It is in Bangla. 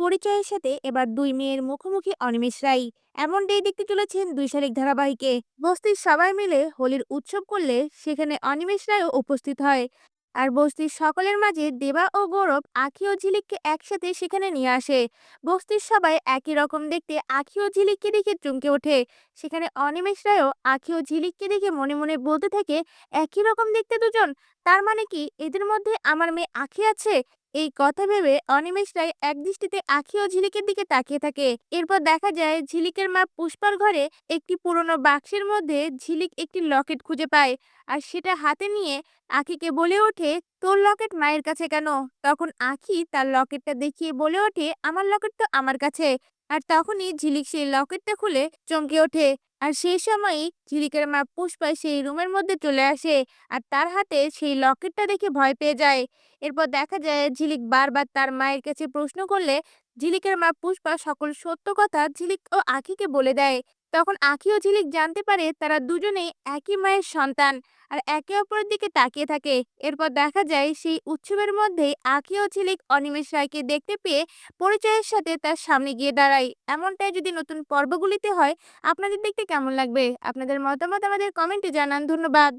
পরিচয়ের সাথে এবার দুই মেয়ের মুখোমুখি অনিমেষ রায়। এমনটাই দেখতে চলেছেন দুই শালিক ধারাবাহিকে। বস্তির সবাই মিলে হোলির উৎসব করলে সেখানে অনিমেষ রায়ও উপস্থিত হয়। আর বস্তির সকলের মাঝে দেবা ও গৌরব আখি ও ঝিলিককে একসাথে সেখানে নিয়ে আসে। বস্তির সবাই একই রকম দেখতে আখি ও ঝিলিককে দেখে চমকে ওঠে। সেখানে অনিমেষ রায়ও আখি ও ঝিলিককে দেখে মনে মনে বলতে থাকে, একই রকম দেখতে দুজন, তার মানে কি এদের মধ্যে আমার মেয়ে আখি আছে? এই কথা ভেবে অনিমেষ রায় একদৃষ্টিতে আঁখি ও ঝিলিকের দিকে তাকিয়ে থাকে। এরপর দেখা যায় ঝিলিকের মা পুষ্পার ঘরে একটি পুরনো বাক্সের মধ্যে ঝিলিক একটি লকেট খুঁজে পায়। আর সেটা হাতে নিয়ে আঁখিকে বলে ওঠে, তোর লকেট মায়ের কাছে কেন? তখন আঁখি তার লকেটটা দেখিয়ে বলে ওঠে, আমার লকেট তো আমার কাছে। আর তখনই ঝিলিক সেই লকেটটা খুলে চমকে ওঠে। আর সেই সময়ই ঝিলিকের মা পুষ্পা সেই রুমের মধ্যে চলে আসে। আর তার হাতে সেই লকেটটা দেখে ভয় পেয়ে যায়। এরপর দেখা যায় ঝিলিক বারবার তার মায়ের কাছে প্রশ্ন করলে ঝিলিকের মা পুষ্পা সকল সত্য কথা ঝিলিক ও আখিকে বলে দেয়। তখন আখি ও ঝিলিক জানতে পারে তারা দুজনেই একই মায়ের সন্তান আর একে অপরের দিকে তাকিয়ে থাকে। এরপর দেখা যায় সেই উৎসবের মধ্যেই আখি ও ঝিলিক অনিমেষ রায়কে দেখতে পেয়ে পরিচয়ের সাথে তার সামনে গিয়ে দাঁড়ায়। এমনটাই যদি নতুন পর্বগুলিতে হয়, আপনাদের দেখতে কেমন লাগবে? আপনাদের মতামত আমাদের কমেন্টে জানান। ধন্যবাদ।